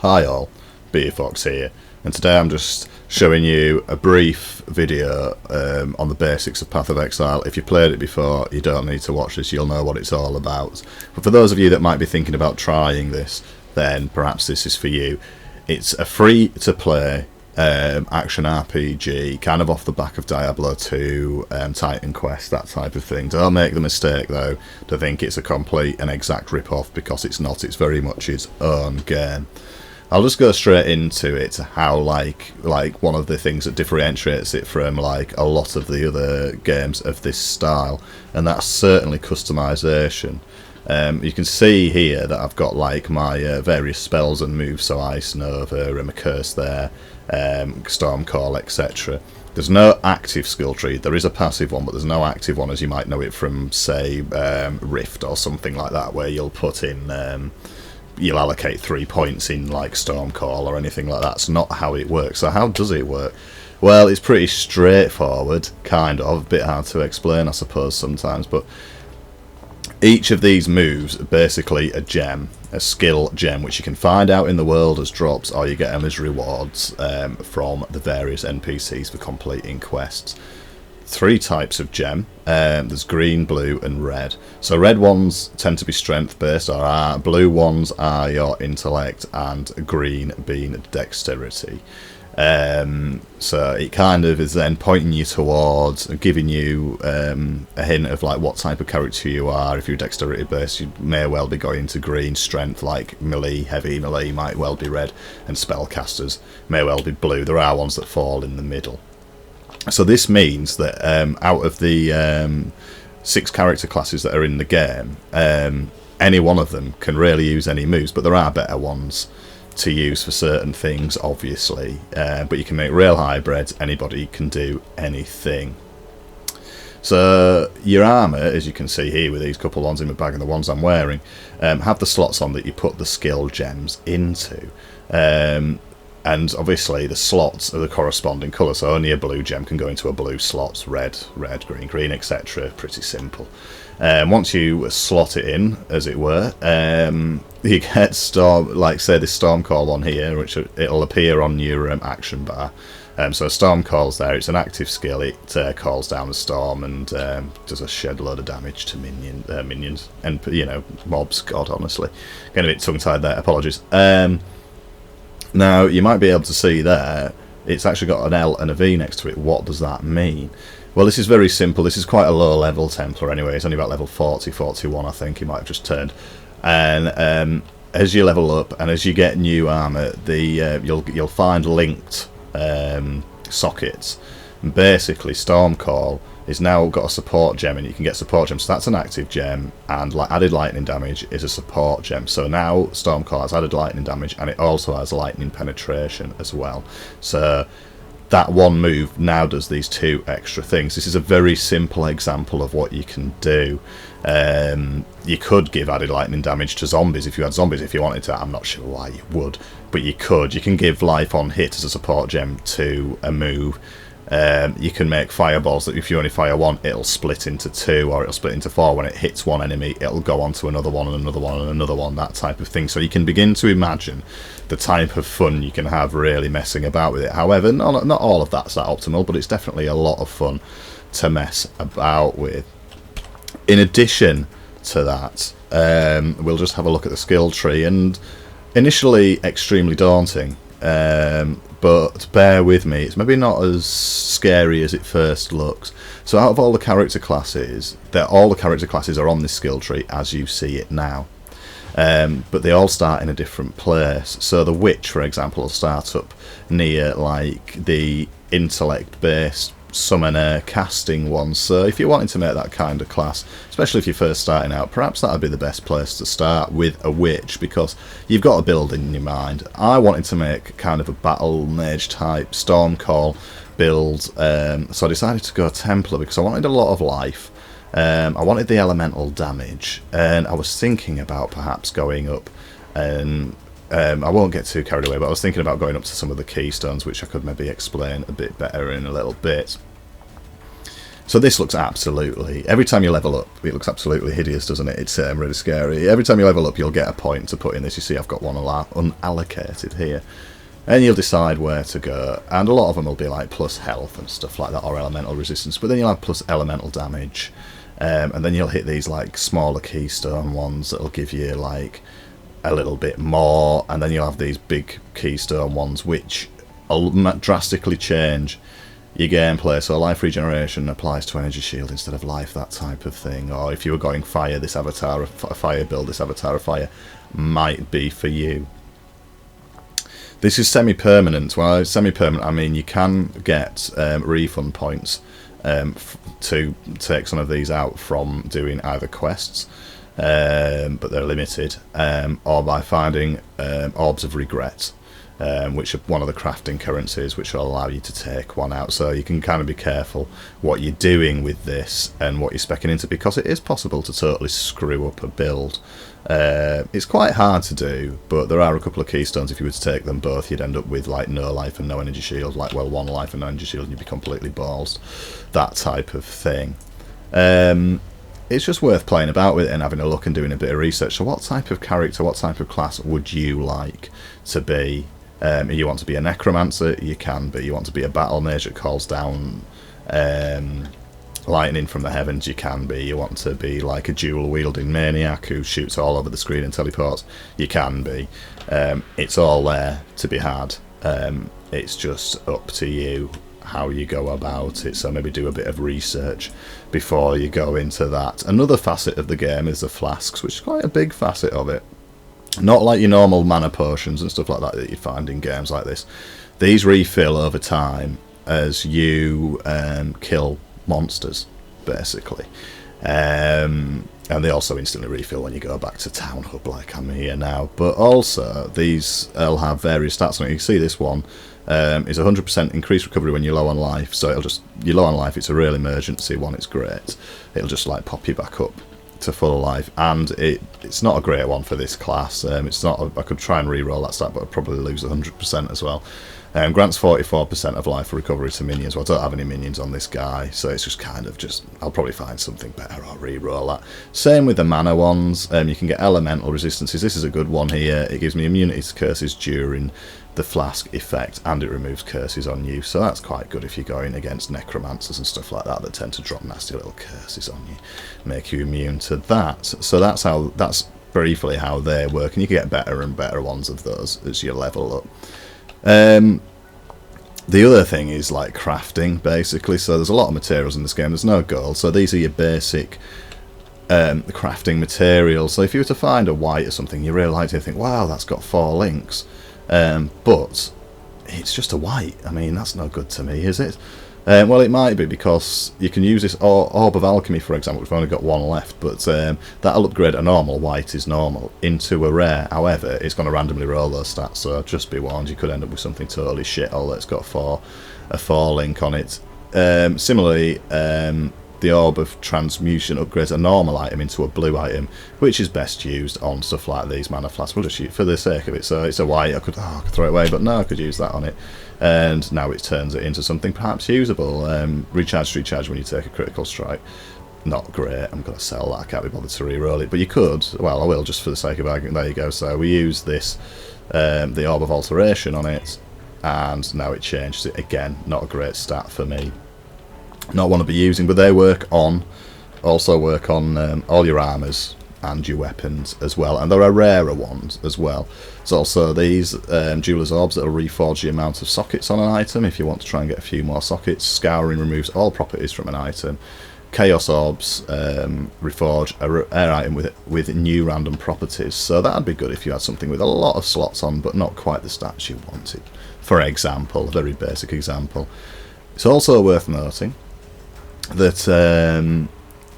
Hi all, Fox here, and today I'm just showing you a brief video on the basics of Path of Exile. If you played it before, you don't need to watch this, you'll know what it's all about. But for those of you that might be thinking about trying this, then perhaps this is for you. It's a free-to-play action RPG, kind of off the back of Diablo 2, Titan Quest, that type of thing. Don't make the mistake, though, to think it's a complete and exact rip-off, because it's not. It's very much its own game. I'll just go straight into it, how like one of the things that differentiates it from like a lot of the other games of this style, and that's certainly customization. You can see here that I've got like my various spells and moves, so Ice Nova, and Curse there, Stormcall, etc. There's no active skill tree. There is a passive one, but there's no active one as you might know it from, say, Rift or something like that, where you'll put in... you'll allocate 3 points in like Stormcall or anything like that. It's not how it works. So how does it work? Well, it's pretty straightforward, kind of. A bit hard to explain, I suppose, sometimes. But each of these moves are basically a gem, a skill gem, which you can find out in the world as drops, or you get them as rewards from the various NPCs for completing quests. 3 types of gem. There's green, blue and red. So red ones tend to be strength based, or blue ones are your intellect, and green being dexterity. So it kind of is then pointing you towards, giving you a hint of like what type of character you are. If you're dexterity based, you may well be going to green. Strength, like melee, heavy melee, might well be red, and spellcasters may well be blue. There are ones that fall in the middle. So this means that out of the 6 character classes that are in the game, any one of them can really use any moves, but there are better ones to use for certain things, obviously. But you can make real hybrids, anybody can do anything. So your armour, as you can see here with these couple ones in my bag and the ones I'm wearing, have the slots on that you put the skill gems into. And obviously the slots are the corresponding colour, so only a blue gem can go into a blue slot, red, green, green, etc. Pretty simple. Once you slot it in, as it were, you get storm, like say this Stormcall on here, which it'll appear on your action bar. So Stormcall's there, it's an active skill, it calls down a storm and does a shed load of damage to minions, and mobs. God, honestly, getting a bit tongue-tied there, apologies. Now, you might be able to see there, it's actually got an L and a V next to it. What does that mean? Well, this is very simple. This is quite a low-level Templar anyway. It's only about level 40, 41, I think. He might have just turned. And as you level up and as you get new armour, you'll find linked sockets. And basically, Stormcall is now got a support gem, and you can get support gems. So that's an active gem, and like added lightning damage is a support gem. So now Stormcall has added lightning damage, and it also has lightning penetration as well. So that one move now does these 2 extra things. This is a very simple example of what you can do. You could give added lightning damage to zombies if you had zombies, if you wanted to. I'm not sure why you would, but you could. You can give life on hit as a support gem to a move. You can make fireballs that if you only fire one, it'll split into 2, or it'll split into 4. When it hits one enemy, it'll go on to another one and another one and another one, that type of thing. So you can begin to imagine the type of fun you can have really messing about with it. However, not all of that's that optimal, but it's definitely a lot of fun to mess about with. In addition to that, we'll just have a look at the skill tree, and initially extremely daunting. But bear with me, it's maybe not as scary as it first looks. So out of all the character classes, all the character classes are on this skill tree as you see it now. But they all start in a different place. So the Witch, for example, will start up near like the intellect-based summoner casting one. So if you're wanting to make that kind of class, especially if you're first starting out, perhaps that would be the best place to start with a Witch, because you've got a build in your mind. I wanted to make kind of a battle mage type Stormcall build, so I decided to go Templar because I wanted a lot of life. I wanted the elemental damage, and I was thinking about perhaps going up, and I won't get too carried away, but I was thinking about going up to some of the keystones, which I could maybe explain a bit better in a little bit. So this looks absolutely, every time you level up, it looks absolutely hideous, doesn't it? It's really scary. Every time you level up, you'll get a point to put in this. You see I've got one unallocated here. And you'll decide where to go. And a lot of them will be like plus health and stuff like that, or elemental resistance. But then you'll have plus elemental damage. And then you'll hit these like smaller keystone ones that'll give you like a little bit more. And then you'll have these big keystone ones which will drastically change your gameplay. So life regeneration applies to energy shield instead of life, that type of thing. Or if you were going fire, this avatar of fire build, this avatar of fire might be for you. This is semi-permanent. Well, semi-permanent, I mean you can get refund points to take some of these out from doing either quests, but they're limited, or by finding orbs of regret, which are one of the crafting currencies which will allow you to take one out. So you can kind of be careful what you're doing with this and what you're speccing into, because it is possible to totally screw up a build. It's quite hard to do, but there are a couple of keystones. If you were to take them both, you'd end up with like no life and no energy shield, like, well, 1 life and no energy shield, and you'd be completely ballsed, that type of thing. It's just worth playing about with it and having a look and doing a bit of research. So what type of character, what type of class would you like to be? You want to be a necromancer, you can be. You want to be a battle mage that calls down lightning from the heavens, you can be. You want to be like a dual-wielding maniac who shoots all over the screen and teleports, you can be. It's all there to be had. It's just up to you how you go about it, so maybe do a bit of research before you go into that. Another facet of the game is the flasks, which is quite a big facet of it. Not like your normal mana potions and stuff like that you find in games like this. These refill over time as you kill monsters, basically. And they also instantly refill when you go back to Town Hub, like I'm here now. But also, these will have various stats on it. You can see this one is 100% increased recovery when you're low on life. So it'll just, you're low on life, it's a real emergency one, it's great. It'll just like pop you back up to full life, and it's not a great one for this class. It's not. I could try and re-roll that stat, but I'd probably lose 100% as well. Grants 44% of life recovery to minions. Well, I don't have any minions on this guy, so it's just kind of just, I'll probably find something better or re-roll that. Same with the mana ones. You can get elemental resistances. This is a good one here. It gives me immunity to curses during the flask effect, and it removes curses on you, so that's quite good if you're going against necromancers and stuff like that tend to drop nasty little curses on you, make you immune to that. So that's briefly how they work, and you can get better and better ones of those as you level up. The other thing is like crafting, basically. So there's a lot of materials in this game, there's no gold, so these are your basic crafting materials. So if you were to find a white or something, you really like to think, wow, that's got 4 links. But it's just a white. I mean, that's no good to me, is it? Well, it might be, because you can use this Orb of Alchemy, for example, which we've only got 1 left, but that'll upgrade a normal, white is normal, into a rare. However, it's going to randomly roll those stats, so just be warned, you could end up with something totally shit, although it's got a 4 link on it. Similarly, the Orb of Transmutation upgrades a normal item into a blue item, which is best used on stuff like these mana flasks. We'll just use it for the sake of it. So it's a white, I could throw it away, but no, I could use that on it. And now it turns it into something perhaps usable. Recharge when you take a critical strike. Not great, I'm going to sell that, I can't be bothered to re-roll it. But you could, well I will just for the sake of argument, there you go. So we use this, the Orb of Alteration on it, and now it changes it again. Not a great stat for me. Not one to be using, but they also work on all your armors and your weapons as well, and there are rarer ones as well. There's also these Jeweler's Orbs that will reforge the amount of sockets on an item if you want to try and get a few more sockets. Scouring removes all properties from an item. Chaos Orbs reforge a rare item with new random properties, so that'd be good if you had something with a lot of slots on but not quite the stats you wanted. For example, a very basic example. It's also worth noting that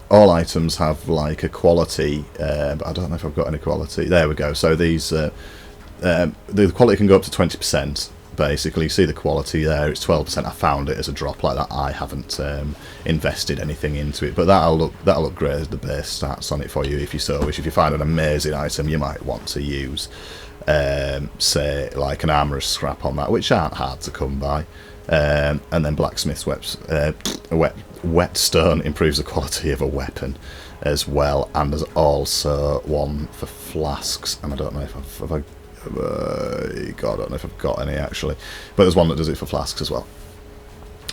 all items have like a quality, but I don't know if I've got any quality. There we go. So these the quality can go up to 20%. Basically, you see the quality there. It's 12%. I found it as a drop like that. I haven't invested anything into it, but that'll upgrade the base stats on it for you if you so wish. If you find an amazing item, you might want to use, say, like an armorer's scrap on that, which aren't hard to come by. And then blacksmith's whetstone improves the quality of a weapon as well, and there's also one for flasks, and I don't know if I don't know if I've got any actually, but there's one that does it for flasks as well.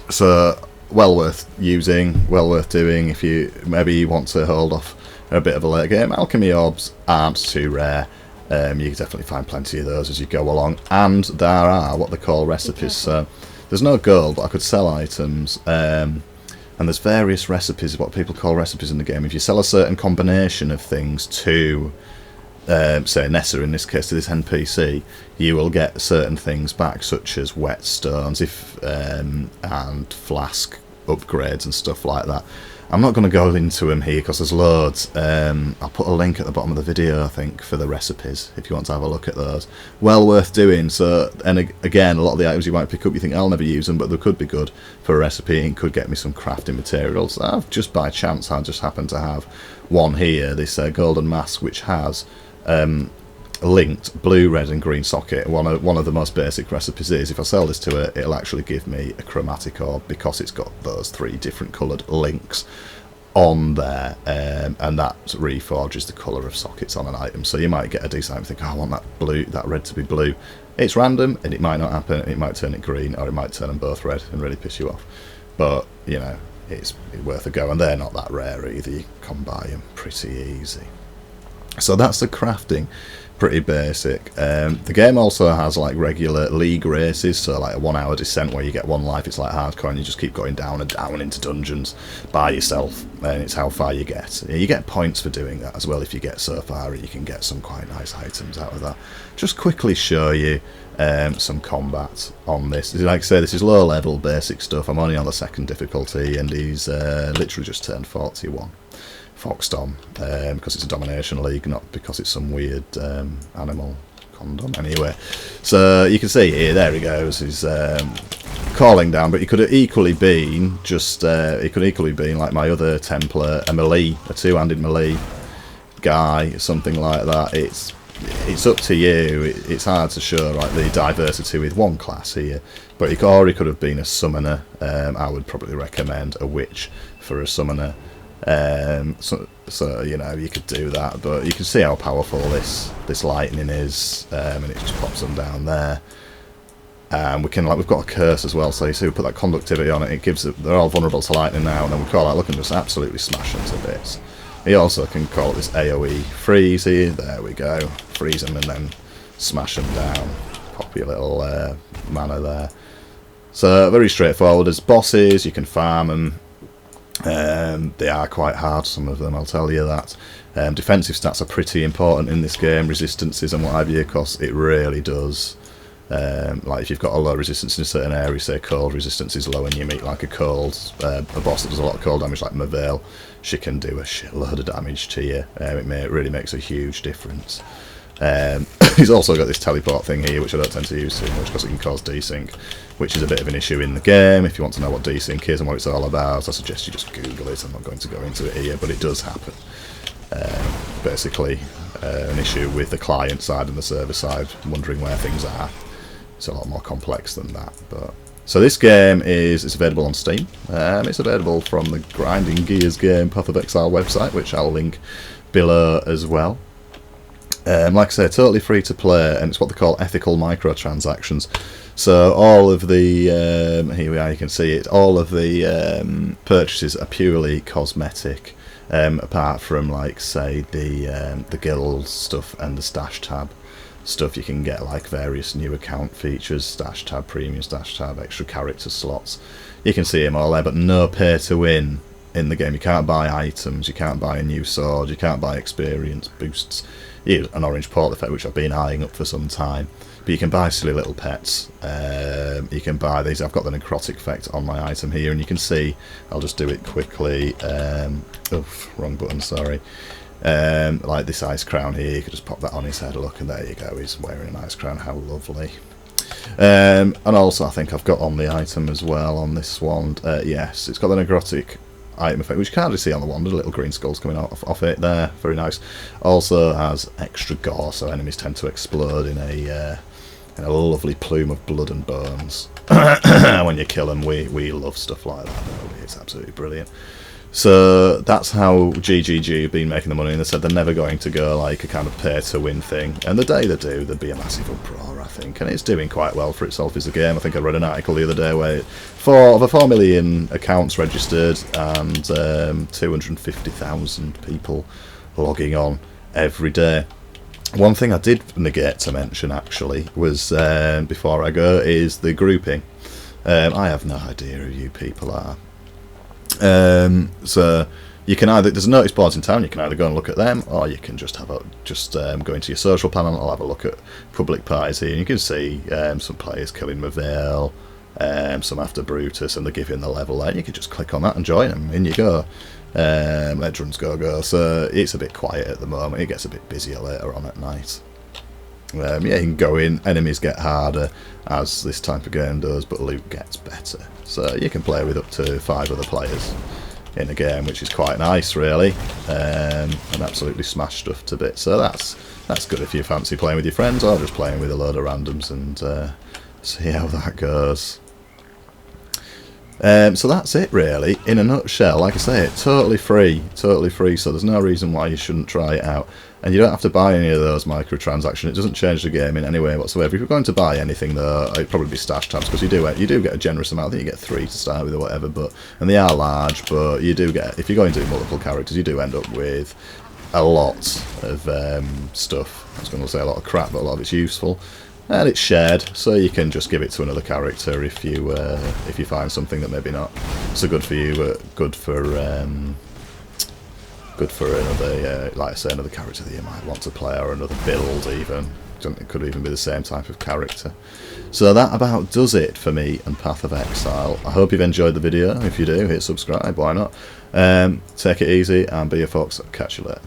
So well worth using, well worth doing if you maybe want to hold off a bit of a late game. Alchemy orbs aren't too rare. You can definitely find plenty of those as you go along, and there are what they call recipes. So there's no gold, but I could sell items, and there's various recipes, what people call recipes in the game. If you sell a certain combination of things to, say Nessa in this case, to this NPC, you will get certain things back, such as whetstones, and flask upgrades and stuff like that. I'm not going to go into them here because there's loads. I'll put a link at the bottom of the video, I think, for the recipes if you want to have a look at those. Well worth doing. So, and again, a lot of the items you might pick up, you think I'll never use them, but they could be good for a recipe and could get me some crafting materials. Just by chance, I just happen to have one here, this golden mask, which has linked blue, red and green socket. One of the most basic recipes is if I sell this to it, it'll actually give me a chromatic orb because it's got those 3 different coloured links on there, and that reforges the colour of sockets on an item. So you might get a decent item and think, oh, I want that red to be blue. It's random and it might not happen, it might turn it green, or it might turn them both red and really piss you off. But you know, it's worth a go, and they're not that rare either. You can buy them pretty easy. So that's the crafting. Pretty basic. The game also has like regular league races, so like a 1 hour descent where you get 1 life. It's like hardcore and you just keep going down and down into dungeons by yourself, and it's how far you get. You get points for doing that as well. If you get so far, you can get some quite nice items out of that. Just quickly show you some combat on this. Like I say, this is low level basic stuff. I'm only on the 2nd difficulty, and he's literally just turned 41. Foxed on, because it's a domination league, not because it's some weird animal condom. Anyway, so you can see here, there he goes, he's calling down, but he could have equally been just, like my other Templar, a melee, a 2-handed melee guy, something like that. It's up to you. It's hard to show like the diversity with one class here, but he could have been a summoner. I would probably recommend a witch for a summoner. So you know, you could do that, but you can see how powerful this lightning is, and it just pops them down there. We've got a curse as well, so you see we put that conductivity on it. It gives they're all vulnerable to lightning now, and then we call that look and just absolutely smash them to bits. He also can call this AOE freeze here. There we go, freeze them and then smash them down. Pop your little mana there. So very straightforward. As bosses, you can farm them. They are quite hard, some of them, I'll tell you that. Defensive stats are pretty important in this game, resistances and what have you, because it really does. Like if you've got a low resistance in a certain area, say cold resistance is low, and you meet like a boss that does a lot of cold damage like Merveil, she can do a shitload of damage to you. It really makes a huge difference. He's also got this teleport thing here, which I don't tend to use too much because it can cause desync, which is a bit of an issue in the game. If you want to know what desync is and what it's all about, I suggest you just Google it. I'm not going to go into it here, but it does happen. Basically, an issue with the client side and the server side, wondering where things are. It's a lot more complex than that. So this game it's available on Steam. It's available from the Grinding Gears game Path of Exile website, which I'll link below as well. Like I say, totally free to play, and it's what they call ethical microtransactions. So all of the here we are, you can see it. All of the purchases are purely cosmetic, apart from like say the guild stuff and the stash tab stuff. You can get like various new account features, stash tab, premium stash tab, extra character slots. You can see them all there, but no pay to win in the game. You can't buy items, you can't buy a new sword, you can't buy experience boosts. An orange port effect, which I've been eyeing up for some time, but you can buy silly little pets. You can buy these. I've got the necrotic effect on my item here, and you can see, I'll just do it quickly. Wrong button, sorry. Like this ice crown here, you could just pop that on his head, look, and there you go, he's wearing an ice crown, how lovely. And also I think I've got on the item as well on this wand, yes, it's got the necrotic item effect, which you can't really see on the wand. The little green skulls coming off it there, very nice. Also has extra gore, so enemies tend to explode in a and a lovely plume of blood and bones when you kill them. We love stuff like that, don't we? It's absolutely brilliant. So that's how GGG have been making the money, and they said they're never going to go like a kind of pay-to-win thing. And the day they do, there'd be a massive uproar, I think. And it's doing quite well for itself as a game. I think I read an article the other day where over 4 million accounts registered and 250,000 people logging on every day. One thing I did negate to mention, actually, was, before I go, is the grouping. I have no idea who you people are. So you can either, there's notice boards in town, you can either go and look at them, or you can just go into your social panel. I'll have a look at public parties here, and you can see some players killing Mavale, some after Brutus, and they're giving the level there. You can just click on that and join them, in you go. Let's runs go. So it's a bit quiet at the moment. It gets a bit busier later on at night. Yeah, you can go in, enemies get harder as this type of game does, but loot gets better. So you can play with up to 5 other players in a game, which is quite nice, really, and absolutely smash stuff to bits. So that's good if you fancy playing with your friends, or just playing with a load of randoms and see how that goes. So that's it, really, in a nutshell. Like I say, totally free, so there's no reason why you shouldn't try it out. And you don't have to buy any of those microtransactions. It doesn't change the game in any way whatsoever. If you're going to buy anything, though, it'd probably be stash tabs, because you do get a generous amount. I think you get 3 to start with or whatever, and they are large, but you do get, if you're going to do multiple characters, you do end up with a lot of stuff. I was going to say a lot of crap, but a lot of it's useful. And it's shared, so you can just give it to another character if you find something that maybe not so good for you, but good for another, like I say, another character that you might want to play, or another build even. It could even be the same type of character. So that about does it for me and Path of Exile. I hope you've enjoyed the video. If you do, hit subscribe, why not? Take it easy and be a fox. I'll catch you later.